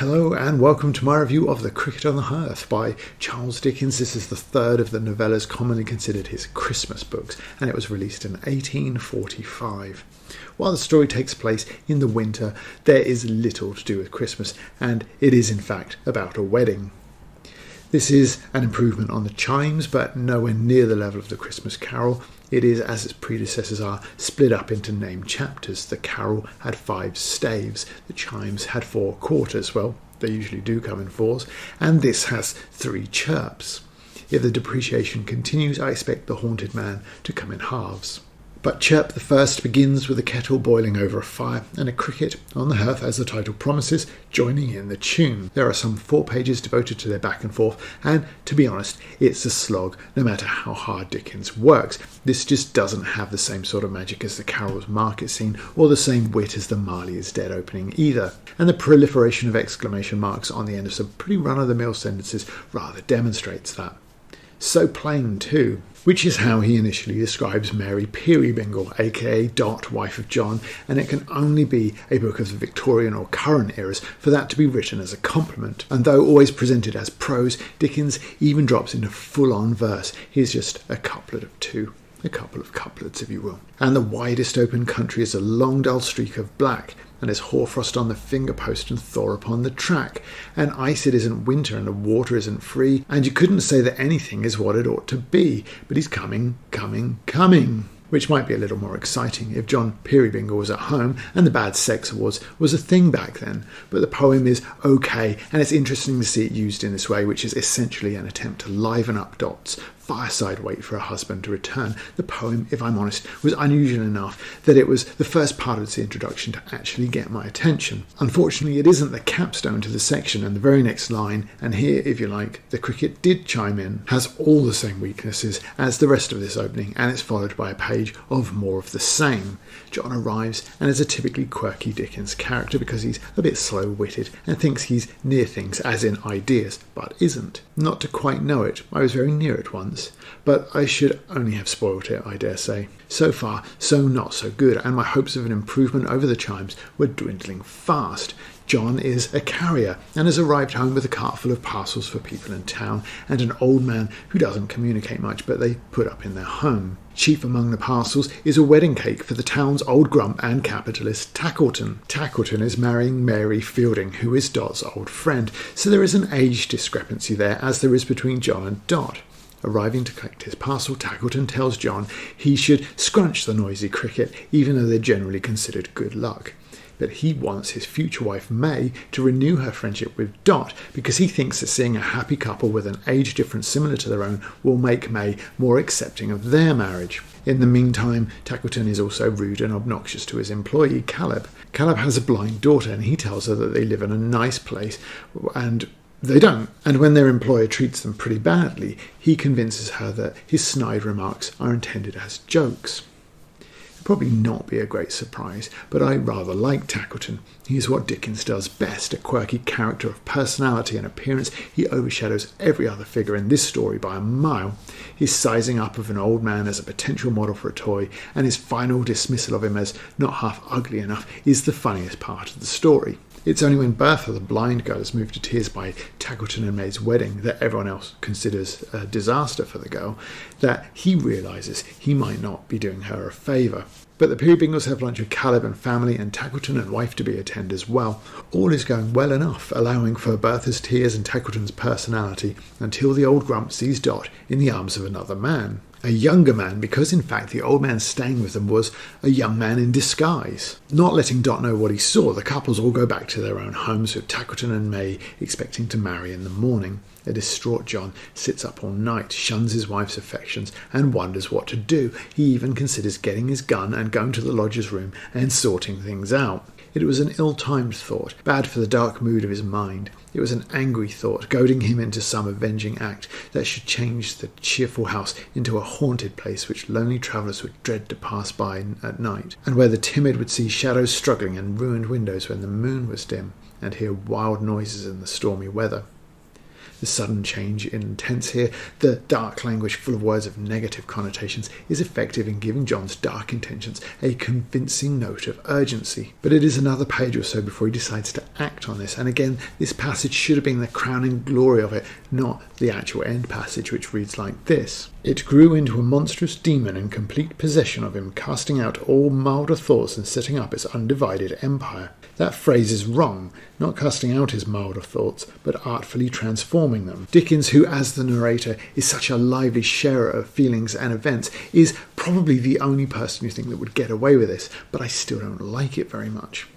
Hello and welcome to my review of The Cricket on the Hearth by Charles Dickens. This is the third of the novellas commonly considered his Christmas books, and it was released in 1845. While the story takes place in the winter, there is little to do with Christmas, and it is in fact about a wedding. This is an improvement on the chimes, but nowhere near the level of the Christmas Carol. It is, as its predecessors are, split up into named chapters. The carol had 5 staves, the chimes had 4 quarters, well, they usually do come in 4s, and this has 3 chirps. If the depreciation continues, I expect the haunted man to come in halves. But Chirp the First begins with a kettle boiling over a fire and a cricket on the hearth, as the title promises, joining in the tune. There are some 4 pages devoted to their back and forth, and to be honest, it's a slog no matter how hard Dickens works. This just doesn't have the same sort of magic as the Carol's market scene, or the same wit as the Marley is Dead opening either. And the proliferation of exclamation marks on the end of some pretty run-of-the-mill sentences rather demonstrates that. So plain too, which is how he initially describes Mary Peerybingle, aka Dot, wife of John, and it can only be a book of the Victorian or current eras for that to be written as a compliment. And though always presented as prose, Dickens even drops into full-on verse. Here's just a couplet of 2. A couple of couplets, if you will. And the widest open country is a long dull streak of black, and there's hoarfrost on the finger post and thaw upon the track, and ice it isn't winter and the water isn't free, and you couldn't say that anything is what it ought to be, but he's coming, which might be a little more exciting if John Peerybingle was at home and the Bad Sex Awards was a thing back then. But the poem is okay, and it's interesting to see it used in this way, which is essentially an attempt to liven up Dot's fireside wait for her husband to return. The poem, if I'm honest, was unusual enough that it was the first part of its introduction to actually get my attention. Unfortunately, it isn't the capstone to the section, and the very next line, and here, if you like, the cricket did chime in, has all the same weaknesses as the rest of this opening, and it's followed by a page of more of the same. John arrives and is a typically quirky Dickens character because he's a bit slow-witted and thinks he's near things, as in ideas, but isn't. Not to quite know it, I was very near it once, but I should only have spoilt it, I dare say. So far, so not so good, and my hopes of an improvement over the chimes were dwindling fast. John is a carrier and has arrived home with a cart full of parcels for people in town and an old man who doesn't communicate much, but they put up in their home. Chief among the parcels is a wedding cake for the town's old grump and capitalist Tackleton. Tackleton is marrying Mary Fielding, who is Dot's old friend, so there is an age discrepancy there, as there is between John and Dot. Arriving to collect his parcel, Tackleton tells John he should scrunch the noisy cricket, even though they're generally considered good luck. But he wants his future wife May to renew her friendship with Dot because he thinks that seeing a happy couple with an age difference similar to their own will make May more accepting of their marriage. In the meantime, Tackleton is also rude and obnoxious to his employee Caleb. Caleb has a blind daughter and he tells her that they live in a nice place, and they don't, and when their employer treats them pretty badly, he convinces her that his snide remarks are intended as jokes. Probably not be a great surprise, but I rather like Tackleton. He is what Dickens does best, a quirky character of personality and appearance. He overshadows every other figure in this story by a mile. His sizing up of an old man as a potential model for a toy, and his final dismissal of him as not half ugly enough, is the funniest part of the story. It's only when Bertha, the blind girl, is moved to tears by Tackleton and May's wedding that everyone else considers a disaster for the girl, that he realises he might not be doing her a favour. But the Peerybingles have lunch with Caleb and family, and Tackleton and wife to be attend as well. All is going well enough, allowing for Bertha's tears and Tackleton's personality, until the old grump sees Dot in the arms of another man. A younger man, because in fact the old man staying with them was a young man in disguise. Not letting Dot know what he saw, the couples all go back to their own homes, with Tackleton and May expecting to marry in the morning. A distraught John sits up all night, shuns his wife's affections, and wonders what to do. He even considers getting his gun and going to the lodger's room and sorting things out. It was an ill-timed thought, bad for the dark mood of his mind. It was an angry thought, goading him into some avenging act that should change the cheerful house into a haunted place which lonely travellers would dread to pass by at night, and where the timid would see shadows struggling and ruined windows when the moon was dim, and hear wild noises in the stormy weather. The sudden change in tense here, the dark language full of words of negative connotations, is effective in giving John's dark intentions a convincing note of urgency. But it is another page or so before he decides to act on this, and again, this passage should have been the crowning glory of it, not the actual end passage, which reads like this. It grew into a monstrous demon in complete possession of him, casting out all milder thoughts and setting up its undivided empire. That phrase is wrong, not casting out his milder thoughts, but artfully transforming them. Dickens, who as the narrator is such a lively sharer of feelings and events, is probably the only person you think that would get away with this, but I still don't like it very much.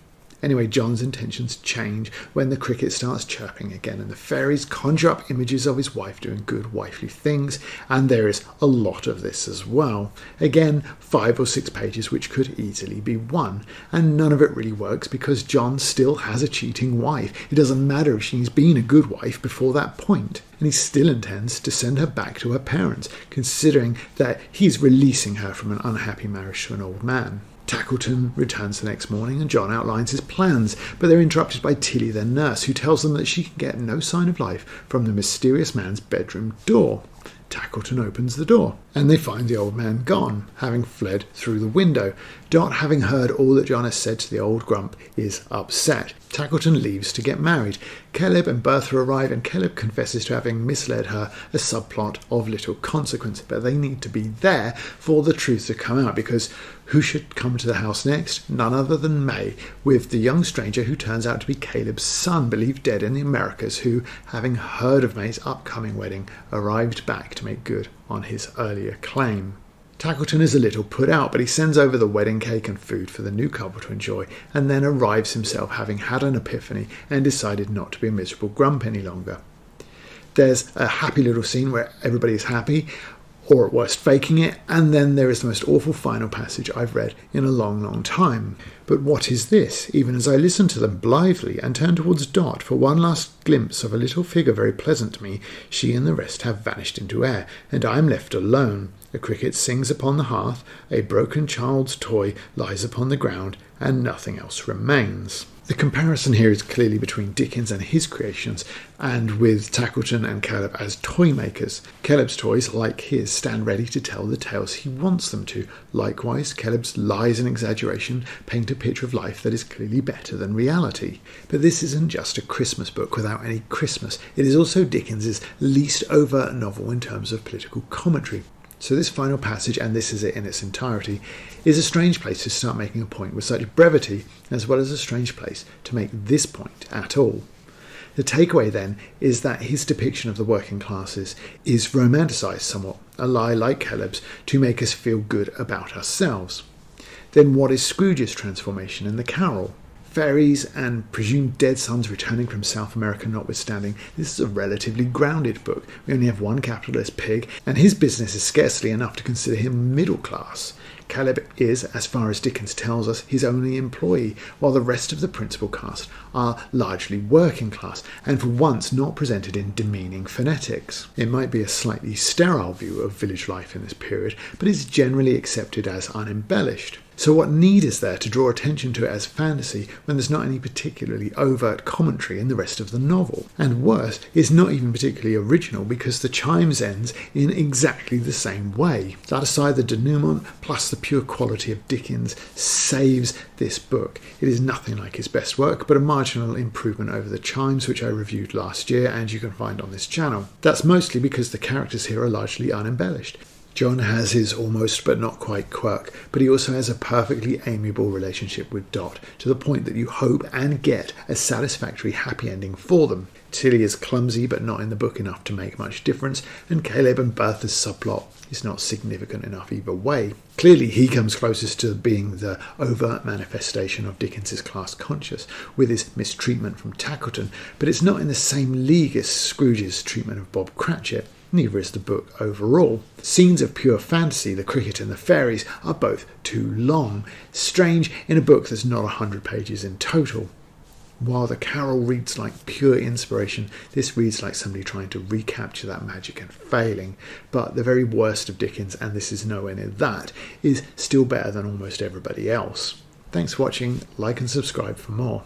Anyway, John's intentions change when the cricket starts chirping again and the fairies conjure up images of his wife doing good wifely things, and there is a lot of this as well. Again, 5 or 6 pages which could easily be 1, and none of it really works because John still has a cheating wife. It doesn't matter if she's been a good wife before that point, and he still intends to send her back to her parents, considering that he's releasing her from an unhappy marriage to an old man. Tackleton returns the next morning and John outlines his plans, but they're interrupted by Tilly, their nurse, who tells them that she can get no sign of life from the mysterious man's bedroom door. Tackleton opens the door, and they find the old man gone, having fled through the window. Dot, having heard all that John has said to the old grump, is upset. Tackleton leaves to get married. Caleb and Bertha arrive, and Caleb confesses to having misled her, a subplot of little consequence, but they need to be there for the truth to come out, because who should come to the house next? None other than May, with the young stranger who turns out to be Caleb's son, believed dead in the Americas, who, having heard of May's upcoming wedding, arrived back to make good on his earlier claim. Tackleton is a little put out, but he sends over the wedding cake and food for the new couple to enjoy, and then arrives himself, having had an epiphany and decided not to be a miserable grump any longer. There's a happy little scene where everybody is happy, or at worst faking it, and then there is the most awful final passage I've read in a long, long time. But what is this? Even as I listen to them blithely and turn towards Dot for one last glimpse of a little figure very pleasant to me, she and the rest have vanished into air, and I am left alone. A cricket sings upon the hearth, a broken child's toy lies upon the ground, and nothing else remains. The comparison here is clearly between Dickens and his creations, and with Tackleton and Caleb as toy makers. Caleb's toys, like his, stand ready to tell the tales he wants them to. Likewise, Caleb's lies and exaggeration paint a picture of life that is clearly better than reality. But this isn't just a Christmas book without any Christmas. It is also Dickens's least overt novel in terms of political commentary. So this final passage, and this is it in its entirety, is a strange place to start making a point with such brevity, as well as a strange place to make this point at all. The takeaway then is that his depiction of the working classes is romanticised somewhat, a lie like Caleb's, to make us feel good about ourselves. Then what is Scrooge's transformation in the Carol? Fairies and presumed dead sons returning from South America notwithstanding, this is a relatively grounded book. We only have one capitalist pig, and his business is scarcely enough to consider him middle class. Caleb is, as far as Dickens tells us, his only employee, while the rest of the principal cast are largely working class, and for once not presented in demeaning phonetics. It might be a slightly sterile view of village life in this period, but is generally accepted as unembellished. So what need is there to draw attention to it as fantasy when there's not any particularly overt commentary in the rest of the novel? And worse, it's not even particularly original because the chimes ends in exactly the same way. That aside, the denouement plus the pure quality of Dickens saves this book. It is nothing like his best work, but a marginal improvement over the chimes, which I reviewed last year and you can find on this channel. That's mostly because the characters here are largely unembellished. John has his almost but not quite quirk, but he also has a perfectly amiable relationship with Dot, to the point that you hope and get a satisfactory happy ending for them. Tilly is clumsy but not in the book enough to make much difference, and Caleb and Bertha's subplot is not significant enough either way. Clearly he comes closest to being the overt manifestation of Dickens's class conscious, with his mistreatment from Tackleton, but it's not in the same league as Scrooge's treatment of Bob Cratchit. Neither is the book overall. Scenes of pure fantasy, the cricket and the fairies, are both too long, strange in a book that's not 100 pages in total. While the Carol reads like pure inspiration, this reads like somebody trying to recapture that magic and failing. But the very worst of Dickens, and this is nowhere near that, is still better than almost everybody else. Thanks for watching, like and subscribe for more.